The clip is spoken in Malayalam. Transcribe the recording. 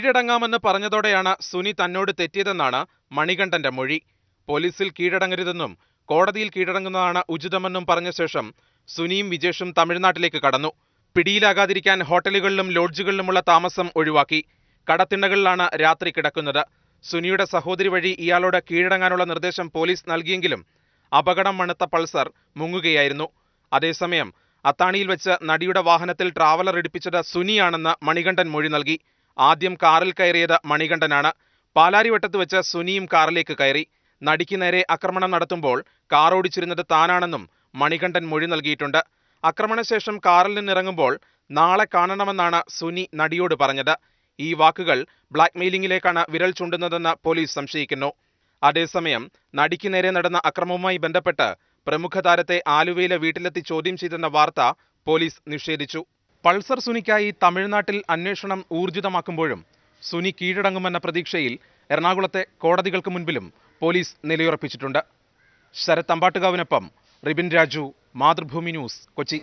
കീഴടങ്ങാമെന്ന് പറഞ്ഞതോടെയാണ് സുനി തന്നോട് തെറ്റിയതെന്നാണ് മണികണ്ഠന്റെ മൊഴി. പോലീസിൽ കീഴടങ്ങരുതെന്നും കോടതിയിൽ കീഴടങ്ങുന്നതാണ് ഉചിതമെന്നും പറഞ്ഞ ശേഷം സുനിയും വിജേഷും തമിഴ്നാട്ടിലേക്ക് കടന്നു. പിടിയിലാകാതിരിക്കാൻ ഹോട്ടലുകളിലും ലോഡ്ജുകളിലുമുള്ള താമസം ഒഴിവാക്കി. കടത്തിണ്ണകളിലാണ് രാത്രി കിടക്കുന്നത്. സുനിയുടെ സഹോദരി വഴി ഇയാളോട് കീഴടങ്ങാനുള്ള നിർദ്ദേശം പോലീസ് നൽകിയെങ്കിലും അപകടം മണത്ത പൾസർ മുങ്ങുകയായിരുന്നു. അതേസമയം അത്താണിയിൽ വെച്ച് നടിയുടെ വാഹനത്തിൽ ട്രാവലർ ഇടിപ്പിച്ചത് സുനിയാണെന്ന് മണികണ്ഠൻ മൊഴി നൽകി. ആദ്യം കാറിൽ കയറിയത് മണികണ്ഠനാണ്. പാലാരിവട്ടത്ത് വെച്ച് സുനിയും കാറിലേക്ക് കയറി. നടിക്ക് നേരെ ആക്രമണം നടത്തുമ്പോൾ കാർ ഓടിച്ചിരുന്നത് താനാണെന്നും മണികണ്ഠൻ മൊഴി നൽകിയിട്ടുണ്ട്. ആക്രമണശേഷം കാറിൽ നിന്നിറങ്ങുമ്പോൾ നാളെ കാണണമെന്നാണ് സുനി നടിയോട് പറഞ്ഞത്. ഈ വാക്കുകൾ ബ്ലാക്ക്മെയിലിംഗിലേക്കാണ് വിരൽ ചൂണ്ടുന്നതെന്ന് പോലീസ് സംശയിക്കുന്നു. അതേസമയം നടിക്ക് നേരെ നടന്ന അക്രമവുമായി ബന്ധപ്പെട്ട് പ്രമുഖ താരത്തെ ആലുവയിലെ വീട്ടിലെത്തി ചോദ്യം ചെയ്തെന്ന വാർത്ത പോലീസ് നിഷേധിച്ചു. പൾസർ സുനിക്കായി തമിഴ്നാട്ടിൽ അന്വേഷണം ഊർജിതമാക്കുമ്പോഴും സുനി കീഴടങ്ങുമെന്ന പ്രതീക്ഷയിൽ എറണാകുളത്തെ കോടതികൾക്ക് മുൻപിലും പോലീസ് നിലയുറപ്പിച്ചിട്ടുണ്ട്. ശരത് അമ്പാട്ടുകാവിനൊപ്പം റിബിൻ രാജു, മാതൃഭൂമി ന്യൂസ്, കൊച്ചി.